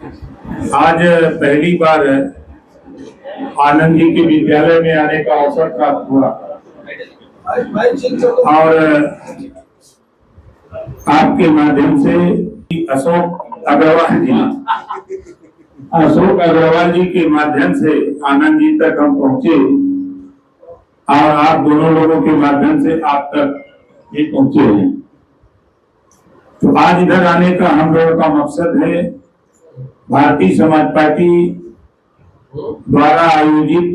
आज पहली बार आनंद जी के विद्यालय में आने का अवसर प्राप्त हुआ और आपके माध्यम से अशोक अग्रवाल जी के माध्यम से आनंद जी तक हम पहुंचे और आप दोनों लोगों के माध्यम से आप तक भी पहुंचे हैं। तो आज इधर आने का हम लोगों का मकसद है भारतीय समाज पार्टी द्वारा आयोजित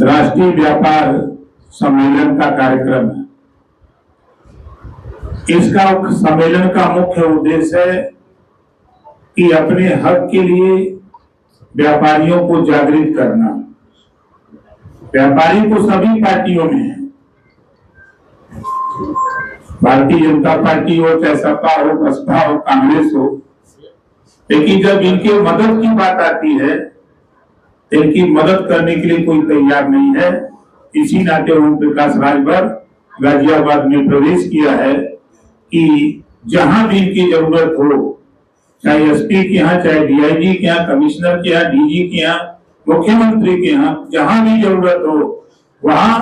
राष्ट्रीय व्यापार सम्मेलन का कार्यक्रम है। इसका सम्मेलन का मुख्य उद्देश्य है कि अपने हक के लिए व्यापारियों को जागृत करना। व्यापारी तो सभी पार्टियों में है, भारतीय जनता पार्टी हो, चाहे सपा हो, बसपा हो, कांग्रेस हो, लेकिन जब इनके मदद की बात आती है इनकी मदद करने के लिए कोई तैयार नहीं है। इसी नाते ओम प्रकाश राजभर गाजियाबाद में प्रवेश किया है कि जहां भी इनकी जरूरत हो, चाहे एसपी के यहाँ, चाहे डीआईजी के यहाँ, कमिश्नर के यहाँ, डीजी के यहाँ, मुख्यमंत्री के यहाँ, जहां भी जरूरत हो वहां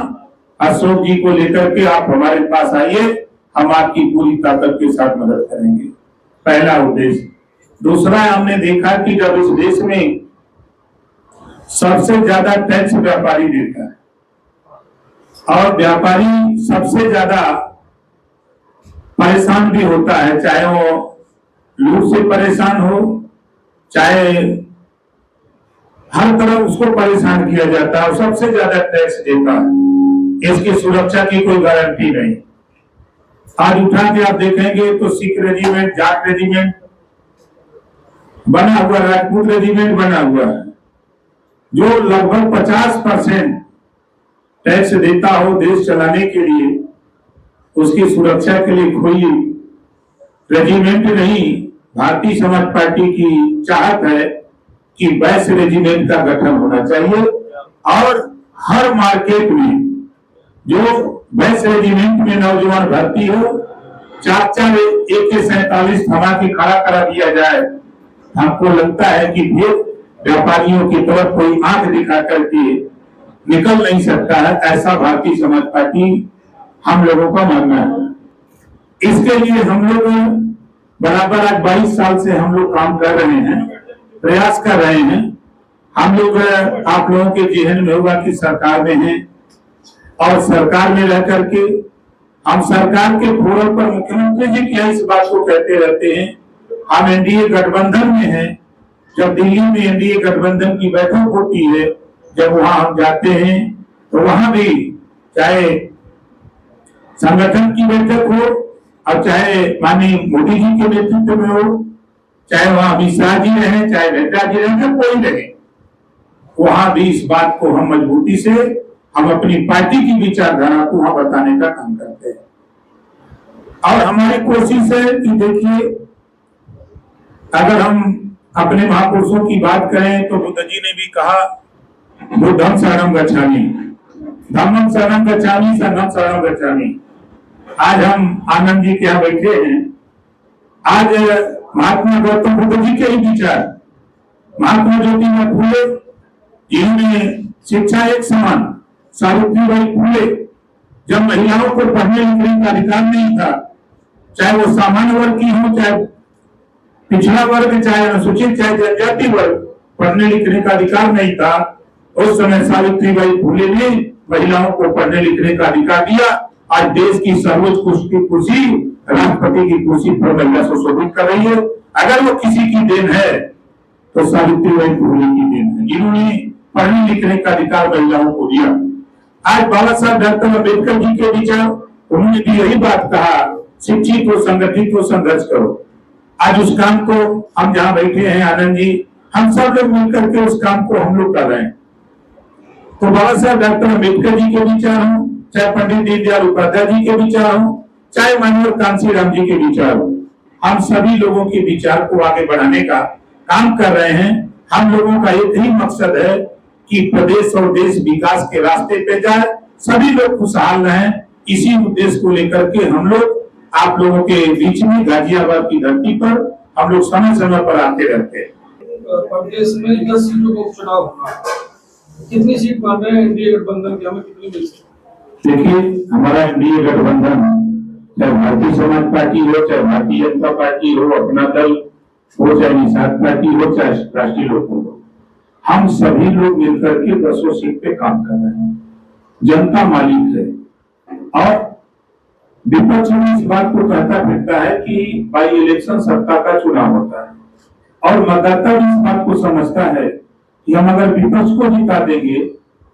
अशोक जी को लेकर के आप हमारे पास आइए, हम आपकी पूरी ताकत के साथ मदद करेंगे। पहला उद्देश्य। दूसरा, हमने देखा कि जब इस देश में सबसे ज्यादा टैक्स व्यापारी देता है और व्यापारी सबसे ज्यादा परेशान भी होता है, चाहे वो लूट से परेशान हो, चाहे हर तरफ उसको परेशान किया जाता है और सबसे ज्यादा टैक्स देता है। इसकी सुरक्षा की कोई गारंटी नहीं। आज उठा के आप देखेंगे तो सिख रेजिमेंट, जाट रेजिमेंट बना हुआ, राजपूत रेजिमेंट बना हुआ है, जो लगभग 50% टैक्स देता हो देश चलाने के लिए। उसकी सुरक्षा के लिए कोई रेजिमेंट नहीं। भारतीय समाज पार्टी की चाहत है कि वैश्य रेजिमेंट का गठन होना चाहिए और हर मार्केट में जो वैश्य रेजिमेंट में नौजवान भर्ती हो, 4 AK-47 थमा के खड़ा करा दिया जाए। हमको लगता है कि फिर व्यापारियों की तरफ कोई आंख दिखा करके निकल नहीं सकता है। ऐसा भारतीय समाज पार्टी हम लोगों का मानना है। इसके लिए हम लोग बराबर आज 22 साल से हम लोग काम कर रहे हैं, प्रयास कर रहे हैं। हम लोग, आप लोगों के जहन में होगा कि सरकार में हैं और सरकार में रह करके हम सरकार के फोरम पर मुख्यमंत्री जी क्या इस बात को कहते रहते हैं, हम एनडीए गठबंधन में हैं। जब दिल्ली में एनडीए गठबंधन की बैठक होती है, जब वहां हम जाते हैं तो वहां भी चाहे संगठन की बैठक हो और चाहे माननीय मोदी जी के नेतृत्व में हो, चाहे वहां अमित शाह जी रहे, चाहे नड्डा जी रहे, कोई रहे, वहां भी इस बात को हम मजबूती से हम अपनी पार्टी की विचारधारा को वहां बताने का काम करते हैं। और हमारी कोशिश है कि देखिए, अगर हम अपने महापुरुषों की बात करें तो बुद्ध जी ने भी कहा, बुद्धं शरणं गच्छामि, धम्मं शरणं गच्छामि, संघं शरणं गच्छामि। आज हम आनंद जी के यहाँ बैठे हैं। आज महात्मा गौतम बुद्ध जी के ही विचार, महात्मा ज्योतिबा फूले जिन्होंने शिक्षा एक समान, सावित्रीबाई फूले जब महिलाओं को पढ़ने लिखने का अधिकार नहीं था, चाहे वो सामान्य वर्ग की हो, चाहे पिछड़ा वर्ग, चाहे अनुसूचित, चाहे जनजाति वर्ग, पढ़ने लिखने का अधिकार नहीं था, उस समय सावित्रीबाई फूले ने महिलाओं को पढ़ने लिखने का अधिकार दिया। आज देश की सर्वोच्च कुर्सी, राष्ट्रपति की कुर्सी पर महिला सुशोभित कर रही है। अगर वो किसी की देन है तो सावित्रीबाई फूले की देन है, जिन्होंने पढ़ने लिखने का अधिकार महिलाओं को दिया। आज बाबा साहब डॉक्टर अम्बेडकर जी के विचार, उन्होंने भी यही बात कहा, शिक्षित हो, संगठित हो, संघर्ष करो। आज उस काम को हम जहाँ बैठे हैं आनंद जी, हम सब लोग मिलकर के उस काम को हम लोग कर रहे हैं। तो बाबा साहब डॉक्टर अम्बेडकर जी के विचार हो, चाहे पंडित दीनदयाल उपाध्याय जी के विचार हो, चाहे माननीय कांशीराम जी के विचार हो, हम सभी लोगों के विचार को आगे बढ़ाने का काम कर रहे हैं। हम लोगों का एक ही मकसद है कि प्रदेश और देश विकास के रास्ते पे जाए, सभी लोग खुशहाल रहें। इसी उद्देश्य को लेकर के हम लोग आप लोगों के बीच में गाजियाबाद की धरती पर हम लोग समय समय पर आते रहते हैं। प्रदेश में 10 सीटों का उपचुनाव होगा, कितनी सीट मान रहे हैं एनडीए गठबंधन की, हमें कितनी मिल सकती है? देखिए, हमारा एनडीए गठबंधन, चाहे भारतीय समाज पार्टी हो, चाहे भारतीय जनता पार्टी हो, अपना दल हो, चाहे निषाद पार्टी हो, चाहे राष्ट्रीय लोक हो, हम सभी लोग मिलकर के 10 सीट पे काम कर रहे हैं। जनता मालिक है और विपक्ष में इस बात को कहता फिरता है कि बाई इलेक्शन सत्ता का चुनाव होता है और मतदाता भी इस बात को समझता है कि हम अगर विपक्ष को जिता देंगे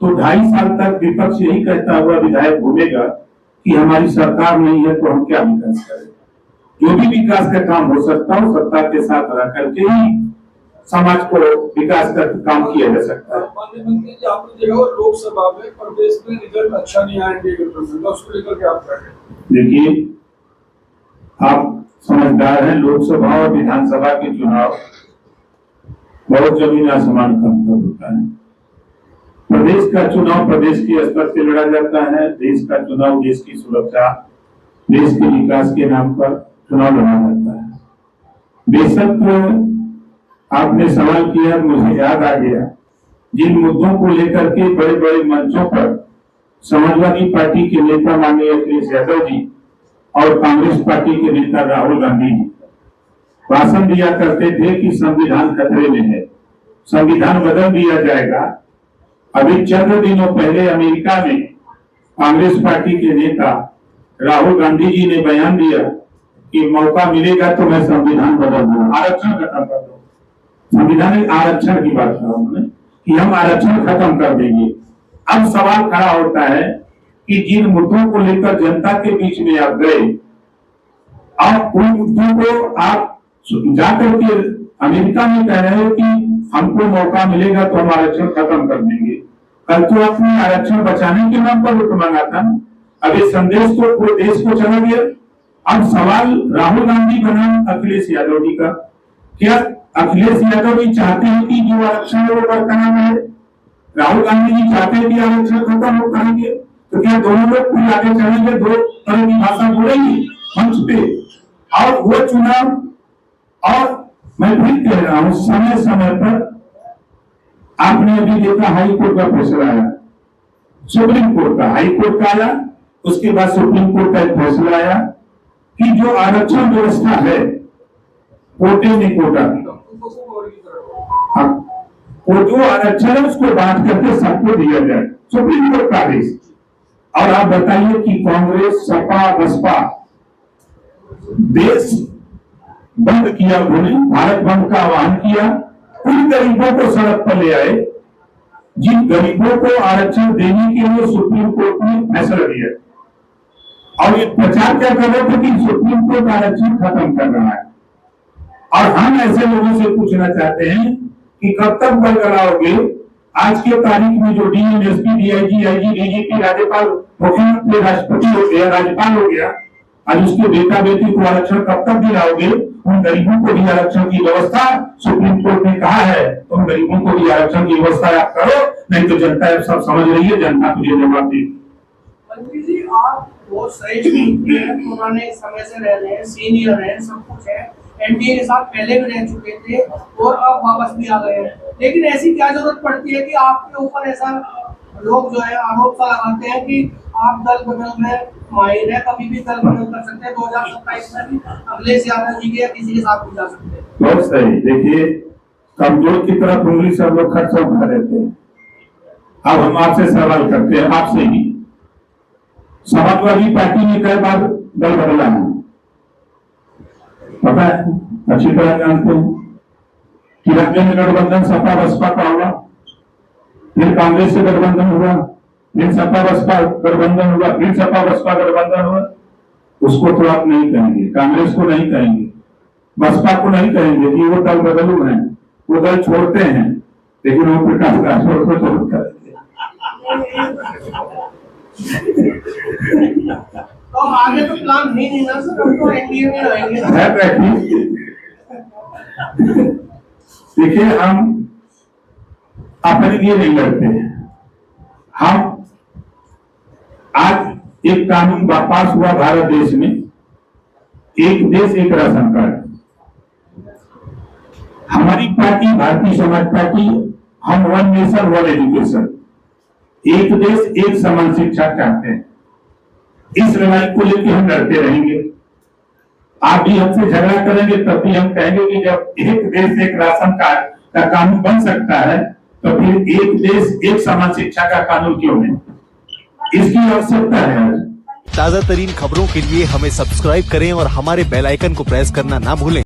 तो 2.5 साल तक विपक्ष यही कहता हुआ विधायक घूमेगा कि हमारी सरकार नहीं है तो हम क्या विकास करें। जो भी विकास का काम हो सकता हो सत्ता के साथ रह करके ही समाज को विकास का काम किया जा सकता है। माननीय मंत्री जी, आपने देखा लोकसभा में प्रदेश में रिजल्ट अच्छा नहीं आया एनडीए गठबंधन का, उसको लेकर के आप क्या कहें? देखिए, आप समझदार हैं, लोकसभा और विधानसभा के चुनाव बहुत जमीन आसमान का अंतर होता है। प्रदेश का चुनाव प्रदेश के स्तर से लड़ा जाता है, देश का चुनाव देश की सुरक्षा, देश के विकास के नाम पर चुनाव लड़ा जाता है। बेशक आपने सवाल किया, मुझे याद आ गया, जिन मुद्दों को लेकर के बड़े बड़े मंचों पर समाजवादी पार्टी के नेता माननीय अखिलेश यादव जी और कांग्रेस पार्टी के नेता राहुल गांधी जी भाषण दिया करते थे कि संविधान खतरे में है, संविधान बदल दिया जाएगा। अभी चंद दिनों पहले अमेरिका में कांग्रेस पार्टी के नेता राहुल गांधी जी ने बयान दिया कि मौका मिलेगा तो मैं संविधान बदल दूंगा, आरक्षण खत्म कर दूंगा। संविधानिक आरक्षण की बात कहा उन्होंने कि हम आरक्षण खत्म कर देंगे। अब सवाल खड़ा होता है कि जिन मुद्दों को लेकर जनता के बीच में आप गए, आप उन मुद्दों को आप जाकर के अमेरिका में कह रहे हो कि हमको मौका मिलेगा तो हम आरक्षण खत्म कर देंगे। कल तो आपने आरक्षण बचाने के नाम पर वोट मांगा था। अब ये संदेश तो पूरे देश को चला गया। अब सवाल राहुल गांधी बनाम अखिलेश यादव जी का, क्या अखिलेश यादव जी चाहते हैं कि जो आरक्षण है वो बरकरार रहे? राहुल गांधी जी चाहते हैं कि आरक्षण खत्म हो करेंगे, तो क्या दोनों लोग फिर आगे चलेंगे, दो तरह की भाषा बोलेंगे मंच पे? और वो चुनाव, और मैं फिर कह रहा हूं, समय समय पर आपने अभी देखा हाई कोर्ट का फैसला आया, सुप्रीम कोर्ट का, हाई कोर्ट का आया, उसके बाद सुप्रीम कोर्ट का एक फैसला आया कि जो आरक्षण व्यवस्था है कोटे ने कोटा, वो जो आरक्षण है उसको बांट करके सबको दिया जाए, सुप्रीम कोर्ट का आदेश। और आप बताइए कि कांग्रेस, सपा, बसपा देश बंद किया, उन्होंने भारत बंद का आह्वान किया, उन गरीबों को सड़क पर ले आए जिन गरीबों को आरक्षण देने के लिए सुप्रीम कोर्ट ने फैसला दिया। और ये प्रचार क्या कर रहे थे कि सुप्रीम कोर्ट आरक्षण खत्म कर रहा है। और हम ऐसे लोगों से पूछना चाहते हैं कि कब तक बल लगाओगे? आज के तारीख में जो DM, SP, DIG, IG, DGP, राज्यपाल, मुख्यमंत्री, राष्ट्रपति हो गया, राज्यपाल हो गया, आज उसके बेटा बेटी को आरक्षण कब तक दिलाओगे? उन गरीबों को भी आरक्षण की व्यवस्था सुप्रीम कोर्ट ने कहा है, उन गरीबों को भी आरक्षण की व्यवस्था आप करो, नहीं तो जनता सब समझ रही है, जनता तुझे जवाब देगी। मंत्री जी, आप बहुत श्रेष्ठ मंत्री हैं, पुराने समय से रह रहे हैं, सीनियर हैं, सब कुछ है, एनडीए के साथ पहले भी रह चुके थे और अब वापस भी आ गए हैं। लेकिन ऐसी क्या जरूरत पड़ती है कि आपके ऊपर ऐसा लोग जो है आरोप लगाते हैं कि आप दल बदल में माहिर है, कभी भी दल बदल कर सकते हैं, 2027 में भी अखिलेश यादव जी के या किसी के साथ भी जा सकते हैं। बहुत सही। देखिए, कमजोर की तरफ उंगली सब लोग खर्चा उठा देते हैं। अब हम आपसे सवाल करते हैं, आपसे ही, समाजवादी पार्टी ने कई बार दल बदला है, पता है, अच्छी तरह जानते हैं कि राज्य में गठबंधन सपा बसपा का हुआ, फिर कांग्रेस से गठबंधन हुआ, फिर सपा बसपा गठबंधन हुआ, फिर सपा बसपा गठबंधन हुआ। उसको तो आप नहीं कहेंगे, कांग्रेस को नहीं कहेंगे, बसपा को नहीं कहेंगे कि वो दल बदलू हैं, वो दल छोड़ते हैं, लेकिन वो प्रकाश राठौर को जरूर करेंगे। तो आगे तो प्लान नहीं ना सर, हम तो एनडीए में रहेंगे ना। देखिए, हम अपने लिए नहीं लड़ते हैं। हम आज एक कानून पास हुआ भारत देश में, एक देश एक राशन कार्ड। हमारी पार्टी भारतीय समाज पार्टी, हम वन नेशन वन एजुकेशन, एक देश एक समान शिक्षा चाहते हैं। इस लड़ाई को लेकर हम लड़ते रहेंगे। आप भी हमसे झगड़ा करेंगे तब भी हम कहेंगे कि जब एक देश एक राशन कार्ड का कानून बन सकता है तो फिर एक देश एक समान शिक्षा का कानून क्यों नहीं? इसकी आवश्यकता है। ताजा तरीन खबरों के लिए हमें सब्सक्राइब करें और हमारे बेल आइकन को प्रेस करना ना भूलें।